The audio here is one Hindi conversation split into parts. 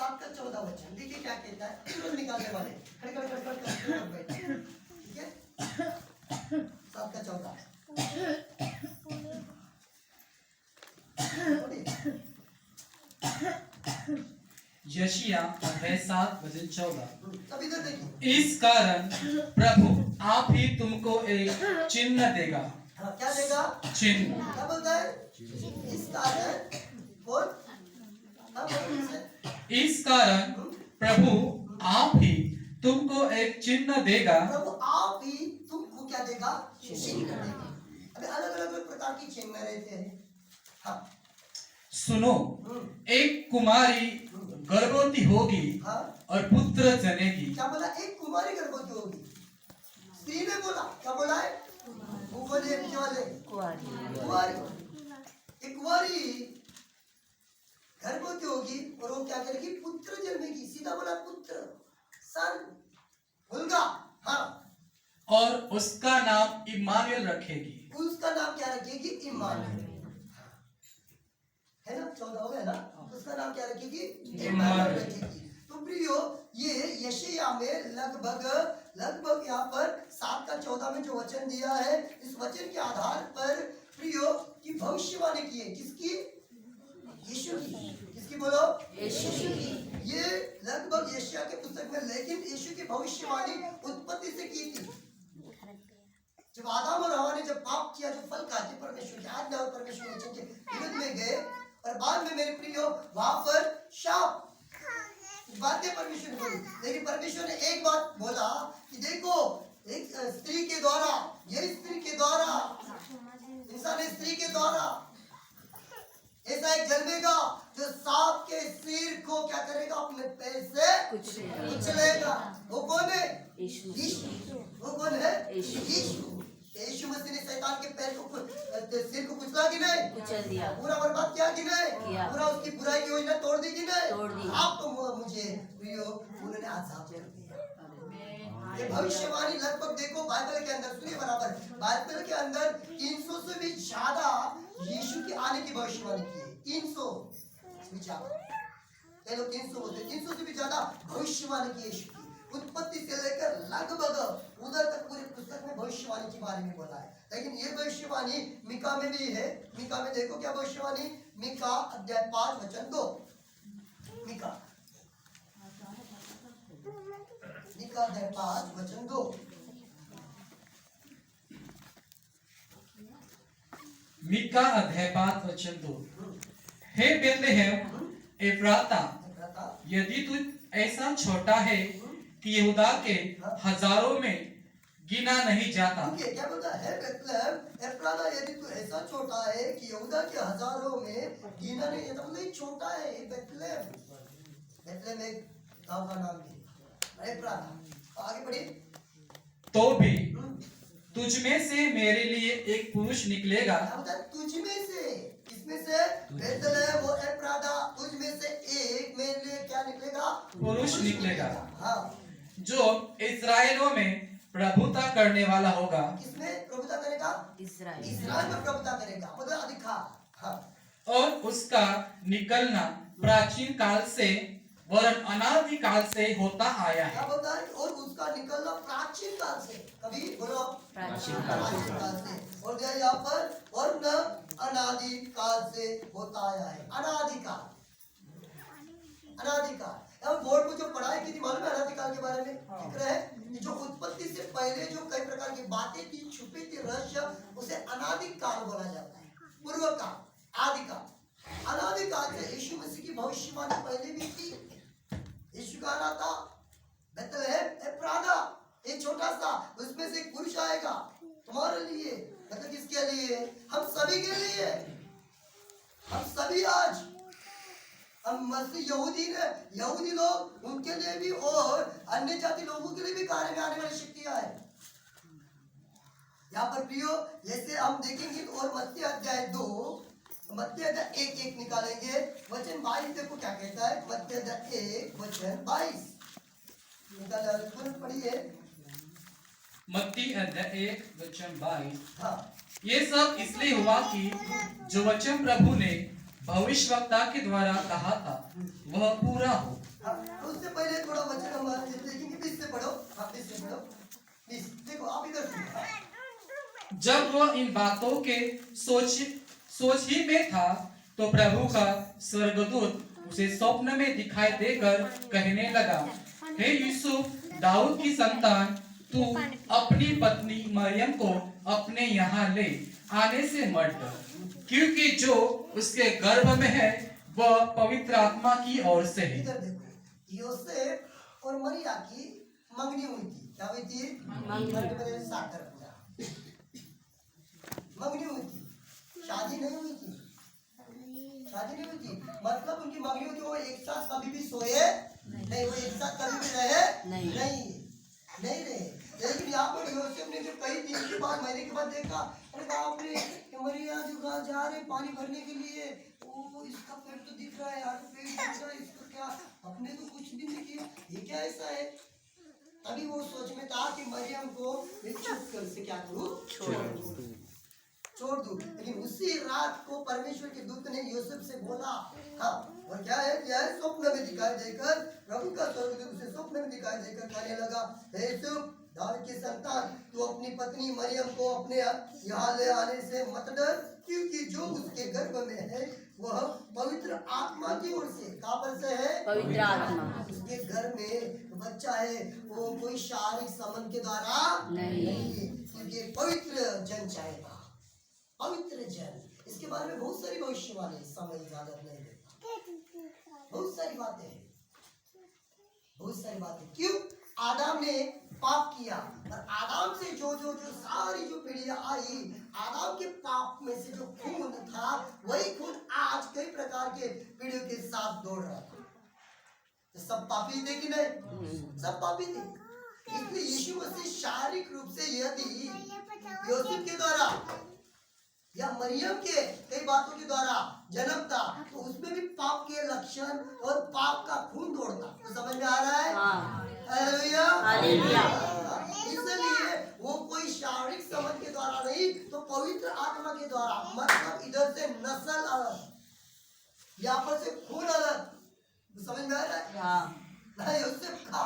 7 का 14 वचन देखिए क्या कहता है, तुरंत निकालने वाले खड़े खड़े खड़े खड़े खड़े बैठे, ठीक है। 7 का 14 यशायाह अध्याय 7 वचन 14। अब इधर देखिए, इस कारण प्रभु आप ही तुमको एक चिन्ह देगा। हाँ क्या देगा? चिन्ह। क्या बोलता है? इस कारण बोल, हाँ बोल इसे। इस कारण प्रभु आप ही तुमको एक चिन्ह देगा। प्रभु आप ही तुमको क्या देगा? चिन्ह देगा। अभी अलग अलग प्रकार की चिन्ह रहते हैं। हाँ सुनो, एक कुमारी गर्भवती होगी हाँ और पुत्र जनेगी। क्या बोला? एक कुमारी गर्भवती होगी। स्त्री ने बोला, क्या बोला है? वो बोले कुमारी, एक कुमारी गर्भवती होगी और वो क्या करेगी? पुत्र जन्मेगी। सीधा बोला पुत्र, सन, मुलगा। हाँ, और उसका नाम इम्मानुएल रखेगी। उसका नाम क्या रखेगी? इम्मानुएल, है ना? 14 हो गया ना? उसका नाम क्या रखेगी? इम्मानुएल रखेगी। तो प्रियो, ये यशायाह में लगभग यहाँ पर 7 का 14 में जो वचन दिया है, इस वचन के आधार पर प्रियो की भविष्यवाणी की है। किसकी? यीशु की। किसकी बोलो? यीशु की। ये लगभग यशायाह के पुस्तक में, लेकिन यीशु की भविष्यवाणी उत्पत्ति से की थी। जब आदम और हवा ने जब पाप किया, जो फल खाते परमेश्वर की आज्ञा और परमेश्वर वचन के विरुद्ध में गए, और बाद में मेरे प्रियो वहां पर शाप बातें परमेश्वर ने बोली। लेकिन परमेश्वर ने एक बात बोला कि देखो, एक स्त्री के द्वारा, ये स्त्री के द्वारा, इंसान स्त्री के द्वारा ऐसा एक जन्मेगा जो सांप के सिर को क्या करेगा? अपने पैर से कुचलेगा। वो कौन है? यीशु। वो कौन है? यीशु। यीशु मसीह ने शैतान के पैर को सिर को कुचला कि नहीं? कुचल दिया। पूरा बर्बाद किया कि नहीं? किया। पूरा उसकी बुराई की योजना तोड़ दी कि नहीं? तोड़ दी। आप तो मुझे प्रियो उन्होंने आजाद कर दिया। ये भविष्यवाणी लगभग देखो बाइबल के अंदर, सुनिए बराबर, बाइबल के अंदर 300 से भी ज्यादा यीशु के आने की भविष्यवाणी की है। 300 से भी ज्यादा, ये लोग 300 बोलते हैं, 300 से भी ज्यादा भविष्यवाणी की यीशु की। उत्पत्ति से लेकर लगभग उधर तक पूरे पुस्तक में भविष्यवाणी के बारे में बोला है। लेकिन ये भविष्यवाणी मीका में भी है। मीका में देखो क्या भविष्यवाणी? मीका अध्याय 5 वचन 2। मीका अध्याय 5 वचन 2। मीका अध्याय 5 वचन 2। हे बेथलेहम एफ्राता, यदि तू ऐसा छोटा है कि यहूदा के हजारों में गिना नहीं जाता। क्या बोलता है? बेथलेहम एफ्राता, यदि तू ऐसा छोटा है कि यहूदा के हजारों में गिना नहीं जाता। मतलब छोटा है बेथलेहम। बेथलेहम एक गांव का नाम है, एफ्राता। आगे बढ़िए। तो भी तुझ में से मेरे लिए एक पुरुष निकलेगा। तुझ में से, इसमें से बेथलेहम और एफ्राता, तुझ में से एक मेरे लिए क्या निकलेगा? पुरुष निकलेगा। हाँ, जो इस्राएलों में प्रभुता करने वाला होगा। किसमें प्रभुता करेगा? इस्राएल में प्रभुता करेगा, मतलब अधिकार। हाँ, और उसका निकलना प्राचीन काल से वरन अनादि काल से होता आया है। क्या बोलता है? और उसका निकलना प्राचीन काल से, कभी बोलो प्राचीन काल से, और यहाँ पर वर्ण अनादि काल से होता आया है। अनादिकाल, अनादिकाल। हम बोर्ड को जो पढ़ाई की थी, मालूम है अनादिकाल के बारे में जिक्र है कि जो उत्पत्ति से पहले जो कई प्रकार की बातें थी, छुपी थी, रहस्य, उसे अनादिकाल बोला जाता है। पूर्व काल, आदिकाल। अनादिकाल से यीशु मसीह की भविष्यवाणी पहले भी थी। यीशु का आना था बेथलेहम एफ्राता, एक छोटा सा, उसमें से एक पुरुष आएगा तुम्हारे लिए, मतलब किसके लिए? हम सभी के लिए। हम सभी आज हम मसीह यहूदी लोग, उनके लिए भी और अन्य जाति लोगों के लिए भी कार्य में आने वाली शक्तियां है। यहाँ पर प्रियो जैसे हम देखेंगे और मत्ती अध्याय 2, मत्ती अध्याय 1 निकालेंगे, वचन 22 देखो क्या कहता है। मत्ती अध्याय 1 वचन 22 निकाल, पढ़िए। मत्ती अध्याय 1 वचन 22। हाँ, ये सब इसलिए हुआ कि जो वचन प्रभु ने भविष्यवक्ता के द्वारा कहा था वह पूरा हो। हाँ, उससे पहले थोड़ा वचन हम देखेंगे। 20 से पढ़ो। हाँ 20 से पढ़ो। 20 देखो आप इधर सुनो। हाँ। जब वह इन बातों के सोच ही में था तो प्रभु का स्वर्गदूत उसे स्वप्न में दिखाई देकर कहने लगा, हे यूसुफ, दाऊद की संतान, तू अपनी पत्नी मरियम को अपने यहाँ ले आने से मत डर, क्योंकि जो उसके गर्भ में है वह पवित्र आत्मा की ओर से है। इधर देखो, यूसुफ और मरिया की मंगनी हुई थी। क्या हुई थी? मंगनी। साकर पूरा मंगनी हुई थी, शादी नहीं हुई थी। शादी नहीं हुई थी मतलब उनकी मंगनी हुई थी। वो एक साथ कभी भी सोए नहीं, वो एक साथ कभी भी रहे नहीं रहे। लेकिन यहाँ पर यूसुफ ने जब कई दिन के बाद, महीने के बाद देखा, अरे बाप रे, मरिया जो जा रहे पानी भरने के लिए, वो इसका पेट तो दिख रहा है, यार पेट दिख रहा है, इसको क्या अपने तो कुछ भी नहीं किया, ये क्या ऐसा है? तभी वो सोच में था कि मरियम को चुप कर से क्या करूं, छोड़ दूं। लेकिन उसी रात को परमेश्वर के दूत ने यूसुफ से बोला, हाँ, और क्या है स्वप्न में दिखाई देकर, प्रभु का स्वर्गदूत उसे स्वप्न में दिखाई देकर कहने लगा, हे यूसुफ, दाऊद की संतान, तू अपनी पत्नी मरियम को अपने यहाँ ले आने से मत डर, क्योंकि जो उसके गर्भ में है वह पवित्र आत्मा की ओर से। कहाँ पर से है? पवित्र आत्मा। उसके घर में बच्चा है, वो कोई शारीरिक संबंध के द्वारा नहीं है, क्योंकि पवित्र जन चाहेगा, पवित्र जन। इसके बारे में बहुत सारी भविष्यवाणी, समय इजाजत नहीं देता, बहुत सारी बातें, बहुत सारी बातें। क्यों? आदम ने पाप किया और आदम से जो सारी जो पीढ़ियां आई, आदम के पाप में से जो खून था, वही खून आज कई प्रकार के पीढ़ियों के साथ दौड़ रहा था। तो सब पापी थे कि नहीं? सब पापी थे। इसलिए यीशु मसीह शारीरिक रूप से यदि यूसुफ के द्वारा या मरियम के कई बातों के द्वारा जन्म था, तो उसमें भी पाप के लक्षण और पाप का खून दौड़ता। तो समझ में आ रहा है? हालेलुया। इसलिए वो कोई शारीरिक संबंध के द्वारा नहीं, तो पवित्र आत्मा के द्वारा, मतलब इधर से नस्ल अलग, यहाँ पर से खून अलग। तो समझ में आ रहा है? यूसुफ का,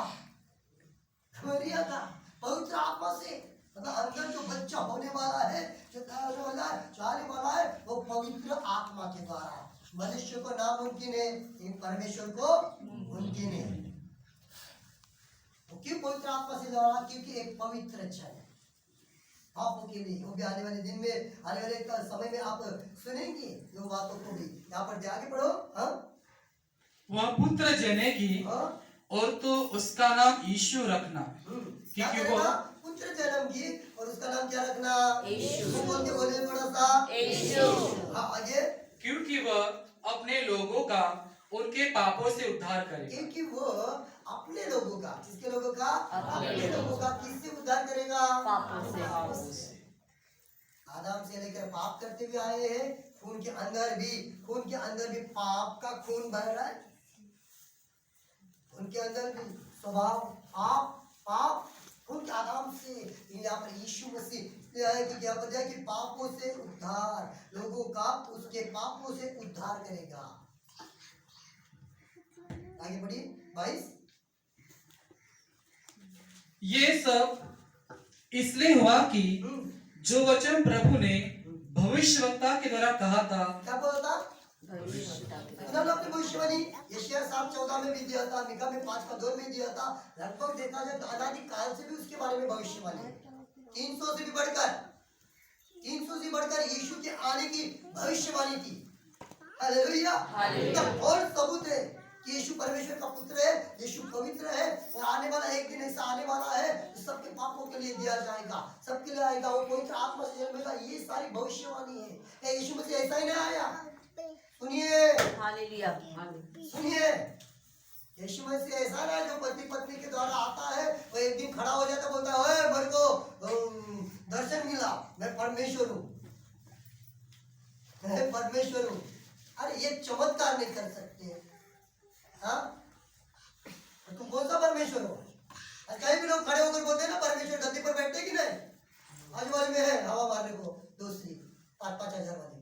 मरिया का, पवित्र आत्मा से, मतलब अंदर जो बच्चा होने वाला है, जो आने वाला है, वो पवित्र आत्मा के द्वारा। मनुष्य को नामुमकिन है, लेकिन परमेश्वर को मुमकिन है। क्यों पवित्र आत्मा से द्वारा? क्योंकि एक पवित्र जन पापों के लिए, वो भी आने वाले दिन में, आने वाले समय में आप सुनेंगे जो बातों को भी। यहाँ पर आगे पढ़ो। हाँ, वह पुत्र जनेगी और तो उसका नाम यीशु रखना, क्योंकि वो पुत्र जन्मगी और उसका नाम क्या रखना? यीशु। बोले थोड़ा सा, यीशु। हाँ आगे। क्योंकि वह अपने लोगों का उनके पापों से उद्धार करेगा। क्योंकि वो अपने लोगों का, किसके लोगों का? अपने लोगों का। किससे उद्धार करेगा? पापों से। आदम से लेकर पाप करते हुए आए हैं, खून के अंदर भी पाप का खून बह रहा है। उनके अंदर भी स्वभाव पाप उनके आदम से। यहाँ पर यीशु मसीह है कि क्या बताया कि पापों से उद्धार, लोगों का उसके पापों से उद्धार करेगा। आगे बढ़िए 22। ये सब इसलिए हुआ कि जो वचन प्रभु ने भविष्यवक्ता के द्वारा कहा था। क्या बोला था? अपनी भविष्यवाणी यशायाह 7:14 में भी दिया था, मिका में 5:2 में दिया था। लगभग देखा जाए तो अनादि काल से भी उसके बारे में भविष्यवाणी 300 से बढ़कर यीशु के आने की भविष्यवाणी थी। हालेलुया। और सबूत है कि यीशु परमेश्वर का पुत्र है, यीशु पवित्र है और आने वाला एक दिन ऐसा आने वाला है जो सबके पापों के लिए दिया जाएगा, सबके लिए आएगा, वो पवित्र आत्मा से जन्मेगा। ये सारी भविष्यवाणी है। यीशु मसीह ऐसा ही नहीं आया। सुनिए, हालेलुया, सुनिए, यीशु मसीह ऐसा ना जो पति पत्नी के द्वारा आता है, वो एक दिन खड़ा हो जाता, बोलता है ओए मेरे को दर्शन मिला, मैं परमेश्वर हूँ, मैं परमेश्वर हूँ। अरे ये चमत्कार नहीं कर सकते। हाँ, तुम कौन सा परमेश्वर हो? कहीं भी लोग खड़े होकर बोलते हैं ना परमेश्वर गद्दी पर बैठते कि नहीं? आजू बाजू में है हवा मारने को दूसरी 5-5 हजार वाली,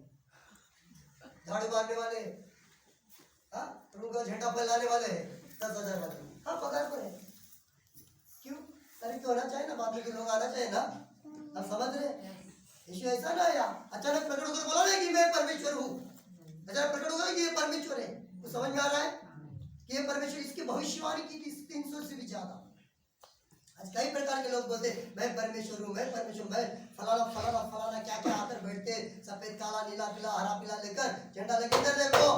झाड़ू मारने वाले 10,000 का दूंगी। हाँ पगार पर है, क्यों? अरे क्यों होना चाहिए ना, बाद में के लोग आना चाहिए ना, आप समझ रहे? यीशु ऐसा ना आया अचानक प्रकट होकर बोला ना कि मैं परमेश्वर हूँ, अचानक प्रकट होगा कि ये परमेश्वर है। तो समझ में आ रहा है कि ये परमेश्वर, इसकी भविष्यवाणी की थी 300 से भी ज्यादा। आज कई प्रकार के लोग बोलते मैं परमेश्वर हूँ, मैं परमेश्वर, मैं फलाना फलाना फलाना क्या क्या आकर बैठते, सफेद काला नीला पीला हरा पीला लेकर झंडा लेकर इधर देखो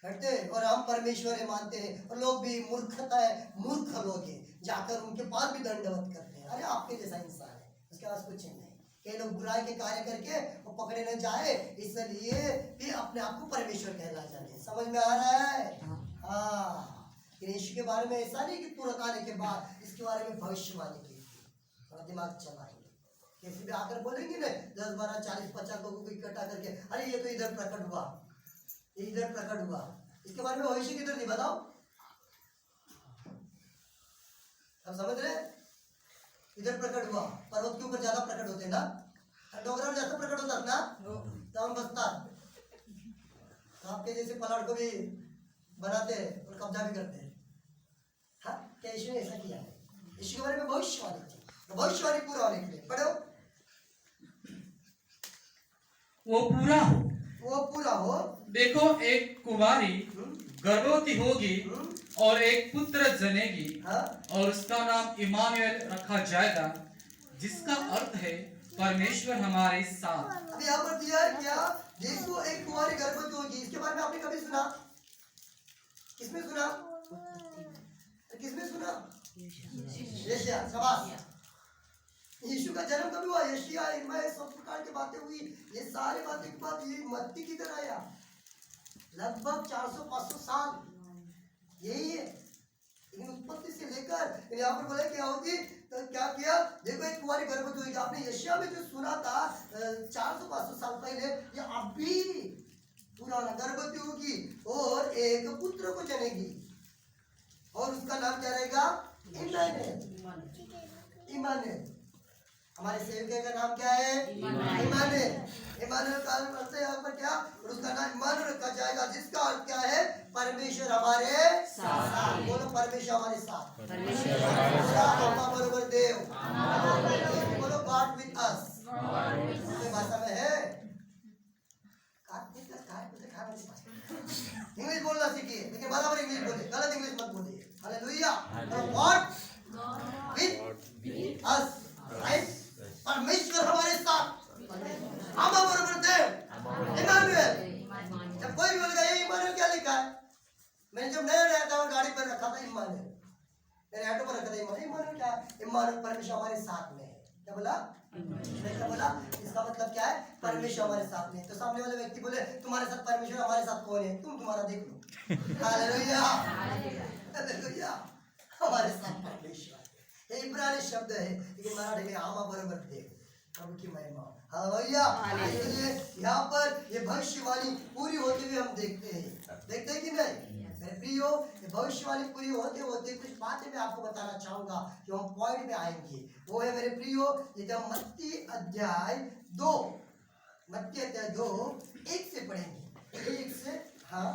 बैठते और हम परमेश्वर है मानते हैं। और लोग भी मूर्खता है, मूर्ख लोग हैं, जाकर उनके पास भी दंडवत करते हैं। अरे आपके जैसा इंसान है, उसके पास कुछ नहीं। कई लोग बुराई के कार्य करके वो पकड़े न जाए, इसलिए भी अपने आप को परमेश्वर कहला जाते। समझ में आ रहा है? हाँ, यीशु के बारे में ऐसा नहीं कि तुरंत आने के बाद इसके बारे में भविष्यवाणी की, थोड़ा दिमाग चलाएंगे। किसी भी आकर बोलेंगे ना 10, 12, 40, 50 लोगों को इकट्ठा करके, अरे ये तो इधर प्रकट हुआ, ये इधर प्रकट हुआ, इसके बारे में भविष्य किधर नहीं बताओ। अब समझ रहे? इधर प्रकट हुआ, पर्वत के ऊपर ज्यादा प्रकट होते ना, डोगरा में ज्यादा प्रकट होता ना, टाउन बसता। आपके जैसे पलाड़ को भी बनाते हैं और कब्जा भी करते हैं। हाँ, क्या यीशु ने ऐसा किया है? यीशु के बारे में भविष्यवाणी थी, तो भविष्यवाणी पूरा होने के लिए पढ़ो, वो पूरा हो। वो पूरा हो। देखो एक कुमारी गर्भवती होगी और एक पुत्र जनेगी, हाँ? और उसका नाम इमानुएल रखा जाएगा, जिसका अर्थ है परमेश्वर हमारे साथ। अभी यहाँ पर दिया है क्या? देखो एक कुमारी गर्भवती होगी, इसके बारे में आपने कभी सुना? किसमें सुना? किसमें सुना? यशायाह, शाबाश। यीशु का जन्म कभी हुआ? यशायाह, इर्मिया, सब प्रकार की बातें हुई। ये सारी बातें के बाद ये मत्ती किधर आया? लगभग 400-500 साल यही है। लेकिन उत्पत्ति से लेकर यहाँ पर बोला क्या होती, तो क्या किया? देखो एक कुमारी गर्भवती हुई। आपने यशायाह में जो सुना था 400-500 साल पहले, ये अभी पूरा होना। गर्भवती होगी और एक पुत्र को जनेगी, और उसका नाम क्या रहेगा? इम्मानुएल। इम्मानुएल, हमारे सेवक का नाम क्या है? इम्मानुएल। इम्मानुएल का अर्थ है यहाँ पर क्या? और उसका नाम इम्मानुएल रखा जाएगा, जिसका अर्थ क्या है? परमेश्वर हमारे साथ। बोलो परमेश्वर हमारे साथ। बरोबर देव। बोलो गॉड विद अस। भाषा में है, इंग्लिश बोलना सीखिए, लेकिन बराबर इंग्लिश बोले, गलत इंग्लिश मत बोलिए। Hallelujah. God with us, right? परमेश्वर हमारे साथ, हम बरोबर देव, इम्मानुएल। जब कोई भी बोलेगा ये इम्मानुएल क्या लिखा है, मैंने जब नया नया था गाड़ी पर रखा था इम्मानुएल, मेरे ऑटो पर रखा था इम्मानुएल। इम्मानुएल क्या है? इम्मानुएल परमेश्वर हमारे साथ में है। क्या बोला? क्या बोला? इसका मतलब क्या है? परमेश्वर हमारे साथ में। तो सामने वाले व्यक्ति बोले तुम्हारे साथ परमेश्वर, हमारे साथ कौन है? तुम तुम्हारा देख लो। Hallelujah, hallelujah. हमारे साथ परमेश्वर, ये इब्रानी शब्द है, लेकिन मराठी में आमा बरोबर देव, प्रभु की महिमा। हालेलुया। इसलिए यहाँ पर ये भविष्यवाणी पूरी होते हुए हम देखते हैं कि नहीं मेरे प्रियो? ये भविष्यवाणी पूरी होते होते कुछ बातें मैं आपको बताना चाहूंगा, जो हम पॉइंट में आएंगे। वो है मेरे प्रियो, ये जब मत्ती अध्याय 2, मत्ती अध्याय 2 1 से पढ़ेंगे, 1 से। हाँ,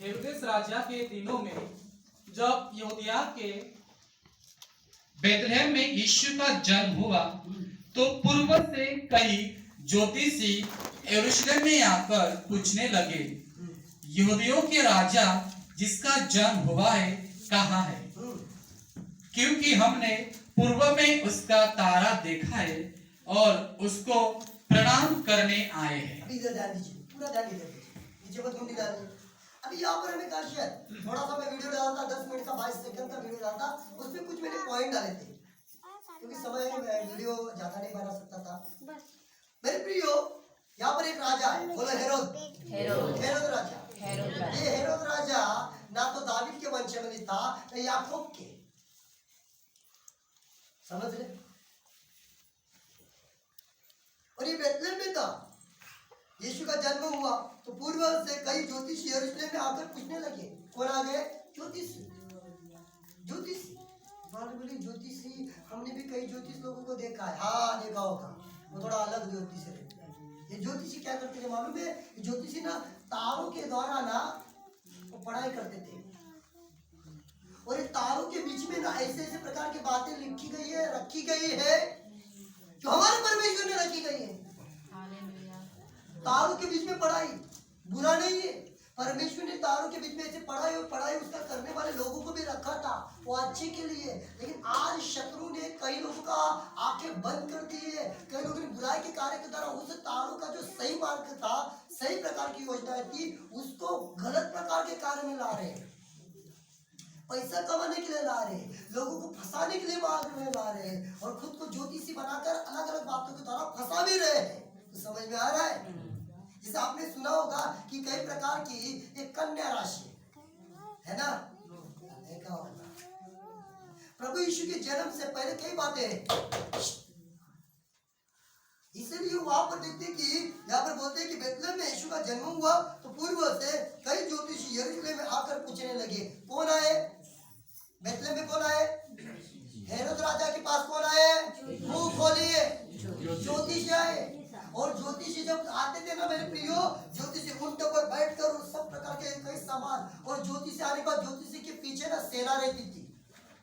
हेरोदेस राजा के दिनों में जब यहूदिया के बेथलेहम में यीशु का जन्म हुआ, तो पूर्व से कई ज्योतिषी यरूशलेम में आकर पूछने लगे, यहूदियों के राजा जिसका जन्म हुआ है कहाँ है? क्योंकि हमने पूर्व में उसका तारा देखा है और उसको प्रणाम करने आए हैं। अभी इधर ध्यान दीजिए, पूरा ध्यान दीजिए, नीचे मत घूमने डालिए। अभी यहाँ पर हमें काश थोड़ा सा मैं वीडियो डालता, 10 मिनट का 22 सेकंड का वीडियो डालता, उसमें कुछ मैंने पॉइंट डाले थे, क्योंकि समय वीडियो ज्यादा नहीं बना सकता था। मेरे प्रियो, यहाँ पर एक राजा है, बोलो हेरोद। हेरोद राजा। ये हेरोद राजा ना तो दावीद के वंश में था, ना याकूब के। समझ रहे? और ये बेथलेहम में था, यीशु का जन्म हुआ, तो पूर्व से कई ज्योतिषी यरूशलेम में आकर पूछने लगे। कौन आ गए? ज्योतिषी। ज्योतिषी बोले ज्योतिषी, हमने भी कई ज्योतिष लोगों को देखा है। हाँ देखा होगा, वो थोड़ा अलग ज्योतिष है, ये ज्योतिषी क्या करते थे मालूम है? ये ज्योतिषी ना तारों के द्वारा ना वो पढ़ाई करते थे, और ये तारों के बीच में ना ऐसे ऐसे प्रकार की बातें लिखी गई है, रखी गई है जो हमारे परमेश्वर ने रखी गई है। तारों के बीच में पढ़ाई बुरा नहीं है, परमेश्वर ने तारों के बीच में ऐसे पढ़ाई और पढ़ाई उसका करने वाले लोगों को भी रखा था, वो अच्छे के लिए। लेकिन आज शत्रु ने कई लोगों का आंखें बंद कर दी है, कई लोगों ने बुराई के कार्य के द्वारा उस तारों का जो सही मार्ग था, सही प्रकार की योजनाएं थी, उसको गलत प्रकार के कार्य में ला रहे हैं। पैसा कमाने के लिए ला रहे हैं, लोगों को फंसाने के लिए मार्ग में ला रहे हैं, और खुद को ज्योतिषी बनाकर अलग अलग बातों के द्वारा फंसा भी रहे हैं। तो समझ में आ रहा है? जैसे आपने सुना होगा कि कई प्रकार की एक कन्या राशि है ना, देखा होगा। प्रभु यीशु के जन्म से पहले कई बातें हैं, इसलिए वहां पर देखते हैं कि यहाँ पर बोलते हैं कि बेतलेहम में यीशु का जन्म हुआ तो पूर्व से कई ज्योतिषी यरूशलेम में आकर पूछने लगे। कौन आए? बेतलेहम में कौन आए? हेरोद राजा के पास कौन आए? मुंह खोलिए, ज्योतिषी आए। और ज्योतिषी जब आते थे ना मेरे प्रियो, ज्योतिषी ऊंट पर बैठकर उस सब प्रकार के कई सामान, और ज्योतिषी आने के बाद ज्योतिषी के पीछे ना सेना रहती थी।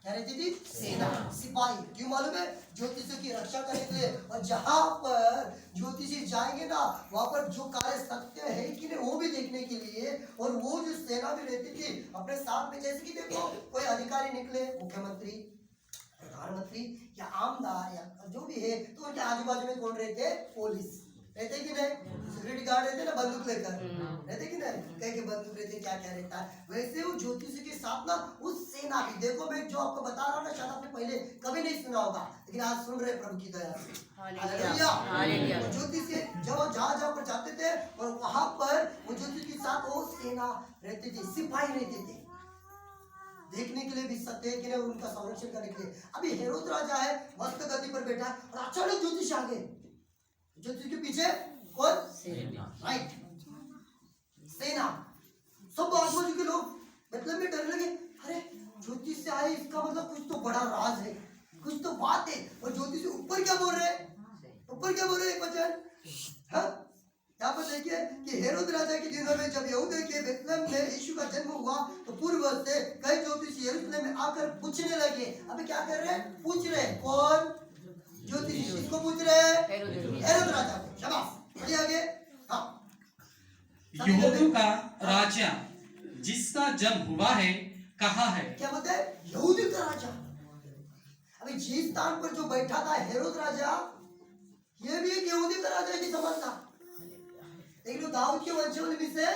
क्या रहती थी? सेना, सिपाही। क्यों मालूम है? ज्योतिषी की रक्षा करने के लिए। और जहां पर ज्योतिषी जाएंगे ना, वहां पर जो कार्य सत्य है कि नहीं वो भी देखने के लिए, और वो जो सेना भी रहती थी अपने साथ में, जैसे कि देखो कोई अधिकारी निकले, मुख्यमंत्री, प्रधानमंत्री या आमदार या जो भी है, तो उनके आजू बाजू में कौन रहते? पुलिस रहते कि नहीं? सिक्योरिटी गार्ड रहते ना, बंदूक लेकर रहते कि नहीं? कहीं के बंदूक रहते, क्या क्या रहता है। वैसे वो ज्योतिषी के साथ ना उस सेना भी, देखो मैं जो आपको बता रहा हूँ ना, शायद आपने पहले कभी नहीं सुना होगा, लेकिन आज सुन रहे प्रभु की दया से। हालेलुया। ज्योतिषी जब जहाँ पर जाते थे, और वहां पर वो ज्योतिषी के साथ वो सेना रहती थी, सिपाही रहते थे, देखने के लिए भी सत्य है कि नहीं, उनका संरक्षण करने के लिए। अभी हेरोद राजा है, मस्त गद्दी पर बैठा है, और अचानक ज्योतिष आ गए। ज्योतिष के पीछे कौन? राइट, सेना। सब आजू बाजू के लोग मतलब में डरने लगे, अरे ज्योतिष से आए, इसका मतलब कुछ तो बड़ा राज है, कुछ तो बात है। और ज्योतिष ऊपर क्या बोल रहे हैं? ऊपर क्या बोल रहे हैं? वचन हाँ, यहाँ पर देखिए कि हेरोद राजा के दिनों में जब यहूदा के बेतलेहम में यीशु का जन्म हुआ तो पूर्व से कई ज्योतिषी यरूशलेम में आकर पूछने लगे। अभी क्या कर रहे हैं? पूछ रहे हैं। कौन? ज्योतिषी। किसको पूछ रहे हैं? हेरोद राजा को। शाबाश, बढ़िया आगे। हाँ, यहूदा का राजा जिसका जन्म हुआ है कहाँ है? क्या बोलते हैं? यहूदा का राजा। अभी जिस स्थान पर जो बैठा था हेरोद राजा, ये भी एक यहूदी का राजा की समान था, लेकिन दाऊद के वंशावली में से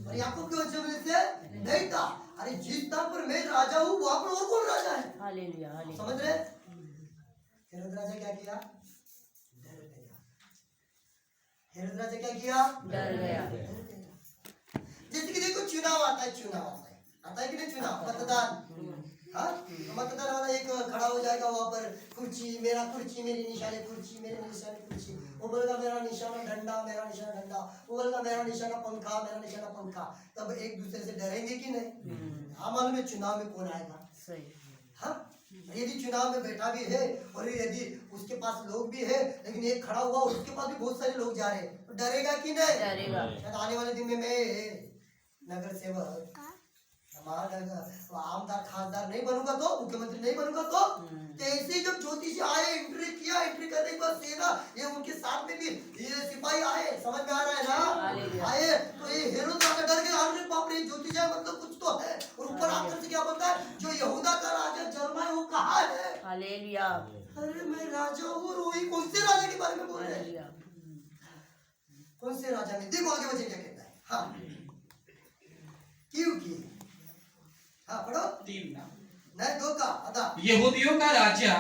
और याकूब के वंशावली से नहीं था। अरे जिस स्थान पर मैं राजा हूँ वहां पर और कौन राजा है? Hallelujah, hallelujah. समझ रहे? हेरोद राजा क्या किया? डर गया। हेरोद राजा क्या किया? डर गया। जैसे कि देखो चुनाव आता है, आता है कि नहीं? चुनाव, मतदान। हाँ, तो मतदान वाला एक खड़ा हो जाएगा वहां पर, कुर्सी मेरा, कुर्सी मेरी निशाने, कुर्सी मेरे निशाने, कुर्सी। वो बोलेगा मेरा निशाना डंडा, मेरा निशाना डंडा। वो बोलेगा मेरा निशाना पंखा, मेरा निशाना पंखा। तब एक दूसरे से डरेंगे कि नहीं? हाँ, मालूम है चुनाव में कौन आएगा? सही। हाँ, यदि चुनाव में बैठा भी है और यदि उसके पास लोग भी है, लेकिन एक खड़ा हुआ उसके पास भी बहुत सारे लोग जा रहे हैं, तो डरेगा कि नहीं? डरेगा। शायद आने वाले दिन में मैं नगर सेवक, आमदार, खासदार नहीं बनूंगा तो, मुख्यमंत्री नहीं बनूंगा तो ऐसे जब ज्योतिषी आए, एंट्री किया, एंट्री करने के बाद सेना, ये उनके साथ में भी ये सिपाही आए। समझ में आ रहा है ना? आए तो ये हेरोद राजा डर गया, अरे बाप रे, ज्योतिषी है मतलब कुछ तो है। और ऊपर आकर से क्या बोलता है? जो यहूदा का राजा जन्मा है वो कहाँ है? हालेलुया। अरे मैं राजा हूँ, और वही कौन से राजा के बारे में बोल रहे हैं? कौन से राजा में? देखो आगे वचन क्या कहता है। हाँ, क्योंकि हाँ, पढ़ो 3 ना, नहीं 2 का अदा। यहूदियों का राजा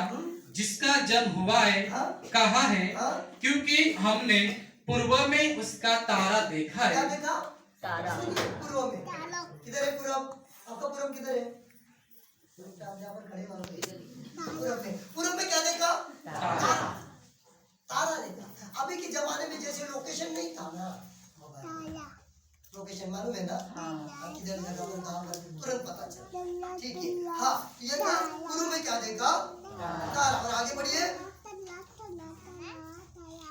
जिसका जन्म हुआ है कहाँ है? क्योंकि हमने पूर्व में उसका तारा देखा है। क्या देखा? तारा। पूर्व में किधर है? पूर्व, आपका पूर्व किधर है? जहाँ पर खड़े पूर्व में क्या देखा? तारा। तारा देखा। अभी के जमाने में जैसे लोकेशन नहीं था ना, लोकेशन मालूम है ना? हाँ, किधर जगह पर कहाँ पर तुरंत पता चला। ठीक है। हाँ, ये था पूर्व में क्या देखा? तारा। और आगे बढ़िए,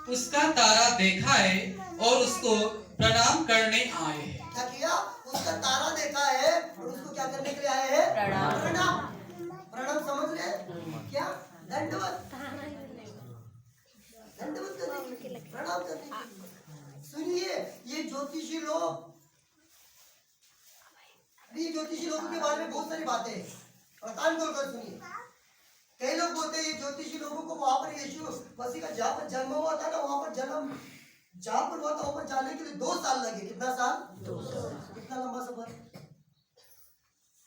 उसका तारा देखा है और उसको प्रणाम करने आए हैं। क्या किया? उसका तारा देखा है और उसको क्या करने के लिए आए हैं? प्रणाम। प्रणाम। प्रणाम समझ रहे हैं? क्या? दंडवत। दंडवत करने के लिए, प्रणाम करने के लिए। सुनिए, ये ज्योतिषी लोग, ये ज्योतिषी लोगों के बारे में बहुत सारी बातें हैं और कान खोलकर सुनिए। कई लोग बोलते हैं ये ज्योतिषी लोगों को वहां पर यीशु मसीह का जहाँ पर जन्म हुआ था ना, वहां पर जन्म जहाँ पर हुआ था वहां पर जाने के लिए 2 साल लगे। कितना साल? 2 साल। कितना लंबा सफर।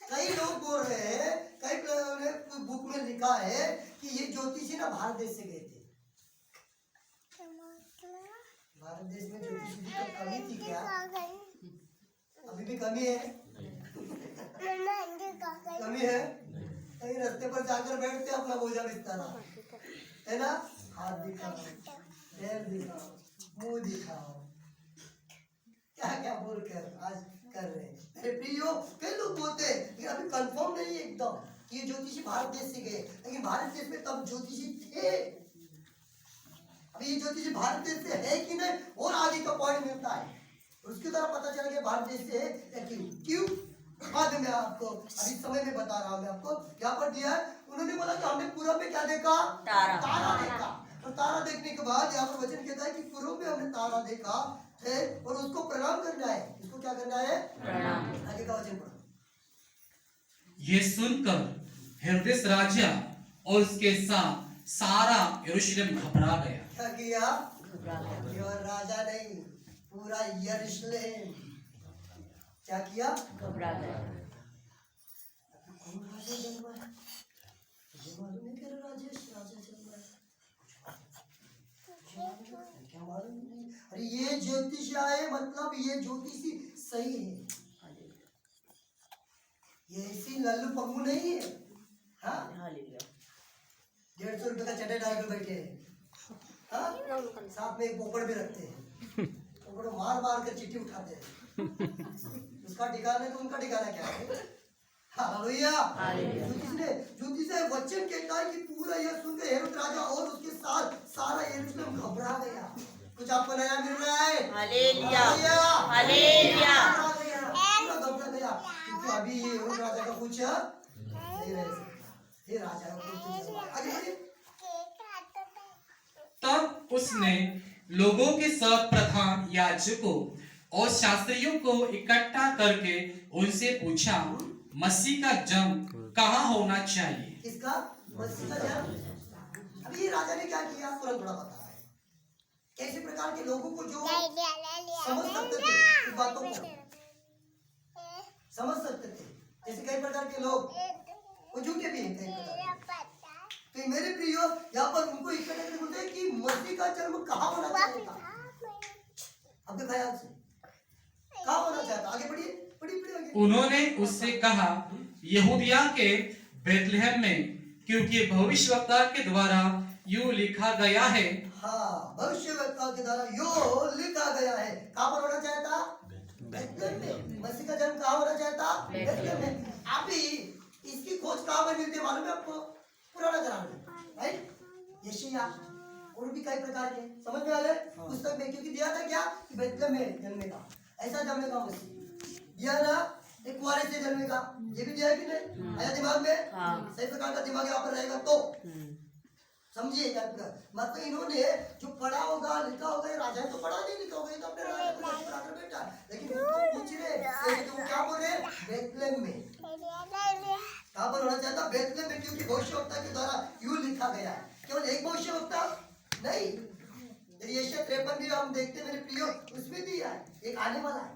कई लोग बोल रहे हैं, कई लोगों ने बुक में लिखा है कि ये ज्योतिषी ना भारत देश से गए थे। भारत देश में ज्योतिषी की तो कमी थी क्या? अभी भी कमी है? कमी है? कहीं रास्ते पर जाकर बैठते अपना बोझा बिस्तारा, है ना? हाथ दिखाओ, पैर दिखाओ, मुंह दिखाओ, क्या क्या बोलकर आज कर रहे हैं। मेरे प्रियो, कई लोग बोलते हैं लेकिन अभी कंफर्म नहीं है एकदम कि ये ज्योतिषी भारत देश से गए, लेकिन भारत देश में तब ज्योतिषी थे। अभी ये ज्योतिषी भारत देश से है कि नहीं और आगे का पॉइंट मिलता है, उसकी तरह पता चल गया भारत देश से है या क्यों। क्यों बाद में आपको अभी समय में बता रहा हूं। मैं आपको क्या पर दिया है, उन्होंने बोला कि हमने पूरब में क्या देखा? तारा। तारा देखा। और तारा देखने के बाद यहाँ पर वचन कहता है कि पूरब में हमने तारा देखा है और उसको प्रणाम करना है। इसको क्या करना है? प्रणाम। आगे का वचन पढ़ो। ये सुनकर हेरोदेस राजा और उसके साथ सारा यरूशलेम घबरा गया। क्या किया? घबरा गया। केवल राजा नहीं, पूरा यरूशलेम क्या किया? घबरा गया। कौन राजा जन्मा है? मुझे मालूम नहीं कि राजेश राजा जन्मा है। क्या मालूम नहीं। अरे ये ज्योतिषी आए मतलब ये ज्योतिषी सही है, ये ऐसी लल्लू पप्पू नहीं है। हाँ, हालेलुया। 150 रुपए का चटे डाल कर बैठे हैं। हाँ, साथ में एक पोपड़ भी रखते हैं, पोपड़ को मार मार कर चिट्ठी उठाते हैं। उसका ठिकाना तो उनका ठिकाना क्या है? हालेलुया। ज्योतिष से वचन कहता है कि पूरा यह सुनकर हेरोद राजा और उसके साथ सारा यरूशलेम घबरा गया। कुछ आपको नया मिल रहा है? हालेलुया। हालेलुया। घबरा गया, पूरा घबरा गया, क्योंकि अभी ये हेरोद राजा का कुछ नहीं रह सकता। ये राजा का कुछ आगे बढ़िए। तब उसने लोगों के सब प्रधान याजकों और शास्त्रियों को इकट्ठा करके उनसे पूछा, मसीह का जन्म कहाँ होना चाहिए? किसका? मसीह का जन्म। अभी ये राजा ने क्या किया तुरंत थोड़ा पता है। कैसे प्रकार के लोगों को जो समझ सकते थे इस बातों को समझ सकते थे, जैसे कई प्रकार के लोग वो झूठे भी हैं कई प्रकार के। तो मेरे प्रियो यहाँ पर उनको इकट्ठा करके बोलते हैं कि मसीह का जन्म कहाँ होना चाहिए था आपके ख्याल से? कहाँ होना चाहता? आगे बढ़िए, बढ़िए आगे। उन्होंने उससे कहा, यहूदिया के बेथलेहम में, क्योंकि भविष्यवक्ता के द्वारा यूं लिखा गया है। हाँ, भविष्यवक्ता के द्वारा यो लिखा गया है। कहाँ पर होना चाहता? बेथलेहम में। मसीह का जन्म कहाँ होना चाहता? बेथलेहम में। अभी इसकी खोज कहाँ पर मिलती है मालूम है आपको? पुराना करार में, राइट? यशायाह और भी कई प्रकार के समझ में आ रहे पुस्तक में, क्योंकि दिया था क्या कि बेथलेहम में जन्मेगा, ऐसा जन्मेगा मसीह। दिया ना एक कुआरे से जन्मेगा, ये भी दिया है कि नहीं? आया दिमाग में? हाँ। सही प्रकार का दिमाग यहाँ पर रहेगा तो समझिए क्या मतलब इन्होंने जो पढ़ा होगा लिखा होगा, ये राजा तो पढ़ा नहीं लिखा होगा, ये तो अपने राजा को पढ़ाकर बैठा है, लेकिन पूछ रहे तो क्या बोल रहे? बेथलेहम में। कहाँ पर होना चाहता? बेथलेहम में, क्योंकि भविष्यवक्ता के द्वारा यूं लिखा गया है। केवल एक भविष्यवक्ता नहीं, यशायाह 53 भी हम देखते हैं मेरे प्रियो, उसमें दिया है एक आने वाला है।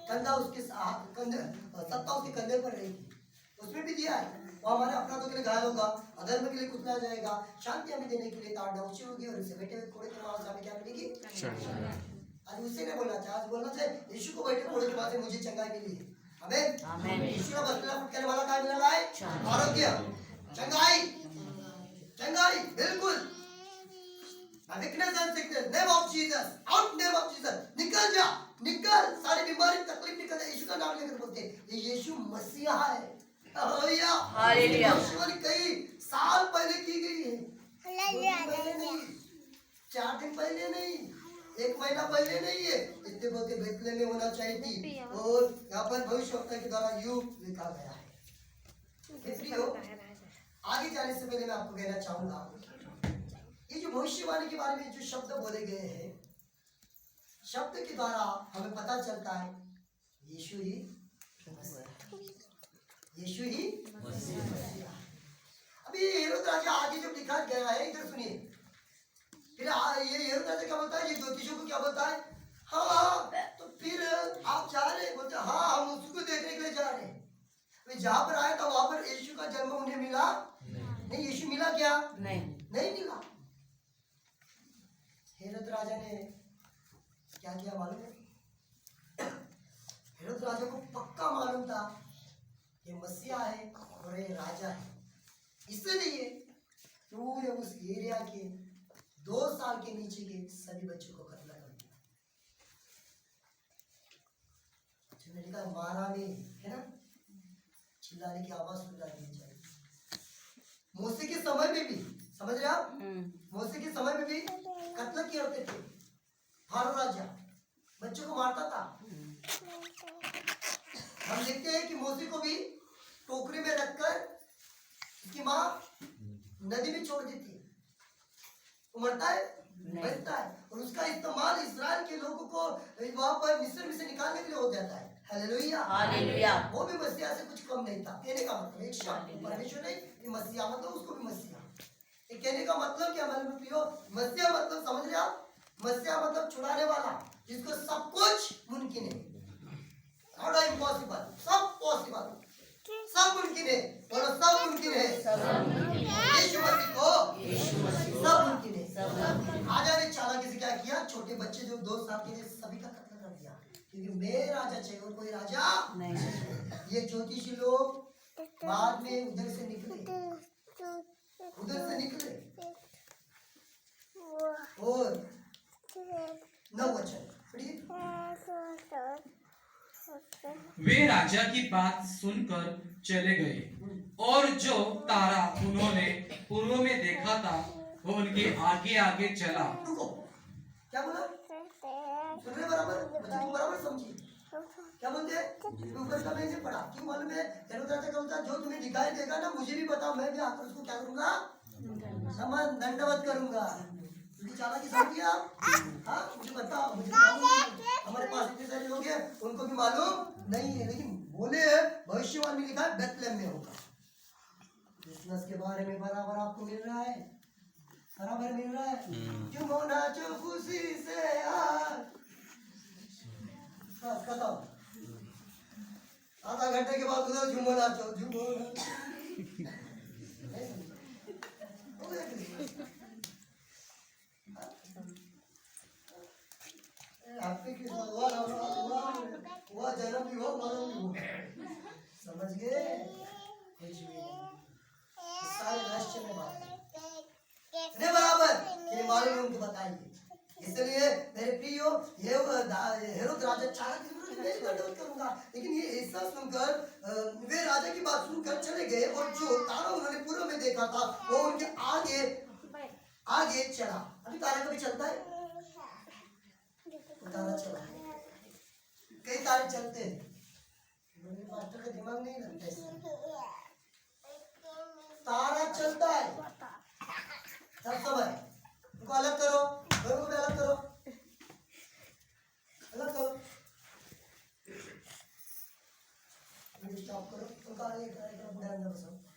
कंधा उसके सत्ता उसके कंधे पर रहेगी, उसमें भी दिया है। वो हमारे अपराधों के लिए घायल होगा, अधर्म के लिए कुचला जाएगा, शांति हमें देने के लिए ताड़ ऊंची होगी और इसे बैठे हुए कोड़े के मांस हमें क्या मिलेगी? आज उससे नहीं बोलना चाहिए, आज बोलना चाहिए यीशु को बैठे कोड़े के मांस से मुझे चंगाई मिली है। आमीन। यीशु का बदला फुटने वाला क्या मिला है? आरोग्य, चंगाई, चंगाई बिल्कुल। Weakness and sickness, name of Jesus, out name of Jesus, निकल जा, निकल, सारी बीमारी तकलीफ निकल जा, यीशु का नाम लेकर बोलते हैं, ये यीशु मसीहा है। हालेलुया। हालेलुया। कई साल पहले की गई है, दिन पहले नहीं, 4 दिन पहले नहीं, 1 महीना पहले नहीं है, इतने बोलते बेतलेहम में होना चाहिए थी। और यहाँ पर भविष्यवक्ता के द्वारा युग लिखा गया है। प्रियो, आगे जाने से पहले मैं आपको कहना चाहूंगा, ये जो भविष्यवाणी के बारे में जो शब्द बोले गए हैं, शब्द के द्वारा हमें पता चलता है यीशु ही यीशु ही मसीहा। अभी ये हेरोद राजा आगे जब लिखा गया है, इधर सुनिए, फिर ये हेरोद राजा क्या बोलता है, ये ज्योतिषों को क्या बोलता है, हाँ तो फिर आप जा रहे हैं, बोलते हाँ हम उसको देखने के लिए जा रहे हैं। जहाँ पर आया था वहां पर यीशु का जन्म उन्हें मिला नहीं, यीशु मिला क्या नहीं मिला। हेरोद राजा ने क्या किया मालूम है, हेरोद राजा को पक्का मालूम था ये मसीहा है और ये राजा है, इसलिए पूरे उस एरिया के 2 साल के नीचे के सभी बच्चों को कत्ल कर दिया। जिन्हें लिखा मारा नहीं है ना, चिल्लाने की आवाज सुन जानी चाहिए। मूसे के समय में भी, समझ रहे आप, मूसे के समय में भी कत्ल किए होते थे। फारो राजा बच्चों को मारता था। हम देखते हैं कि मूसे को भी टोकरी में रखकर उसकी माँ नदी में छोड़ देती है, वो मरता है बचता है, और उसका इस्तेमाल इस्राएल के लोगों को वहां पर मिस्र में से निकालने के लिए हो जाता है। Hallelujah hallelujah. वो भी मसीहा से कुछ कम नहीं था। कहने का मतलब एक शब्द परमेश्वर नहीं, ये मसीहा मतलब उसको भी मसीहा। ये कहने का मतलब क्या मालूम प्रियो, मसीहा मतलब समझ रहे आप, मसीहा मतलब छुड़ाने वाला, जिसको सब कुछ मुमकिन है, नॉट इम्पॉसिबल, सब पॉसिबल, सब मुमकिन है, बोलो सब मुमकिन है, यीशु मसीह को सब मुमकिन है। राजा ने चालाकी से क्या किया, छोटे बच्चे जो 2 साल के थे सभी का कत्ल कर दिया, क्योंकि मैं राजा चाहिए और कोई राजा नहीं। ये ज्योतिषी लोग बाद में उधर से निकले और 9 वचन पढ़िए। वे राजा की बात सुनकर चले गए, और जो तारा उन्होंने पूर्व में देखा था वो उनके आगे आगे चला। रुको, क्या बोला, सुन रहे बराबर, बच्चे तुम बराबर समझिए क्या बोलते हैं। ऊपर का मैंने पढ़ा, क्यों मालूम है, हेरोद राजा का होता, जो तुम्हें दिखाई देगा ना मुझे भी बताओ, मैं भी आकर उसको क्या करूंगा, नमन दंडवत करूंगा। क्योंकि चालाकी समझिए आप, हाँ मुझे बताओ, मुझे मालूम नहीं, हमारे पास इतने सारे लोग हैं उनको भी मालूम नहीं है, लेकिन बोले भविष्यवाणी में लिखा है बेतलेहम में होगा। क्रिसमस के बारे में बराबर आपको मिल रहा है, बराबर मिल रहा है। झूमो नाचो खुशी से यार, बस खत्म। आधा घंटे के बाद उधर झूमो नाचो, झूमो हैप्पी क्रिसमस, हुआ जन्म भी हो मरण भी हो, समझ गए, कुछ भी नहीं, सारे रहस्य में बात है बराबर, ये मालूम उनको बताइए। इसलिए मेरे प्रियो, ये हेरोद राजा चालाकी से मैं दंडवत करूंगा, लेकिन ये ऐसा सुनकर वे राजा की बात सुनकर चले गए, और जो तारा उन्होंने पूर्व में देखा था वो उनके आगे आगे चला। अभी तारा कभी चलता है, तारा चला, कई तारे चलते हैं, मास्टर का दिमाग नहीं लगता है, तारा चलता है सब समय। उनको अलग करो, दोनों को अलग करो, अलग करो, स्टॉप करो, उनका एक बुढ़ा अंदर बसाओ।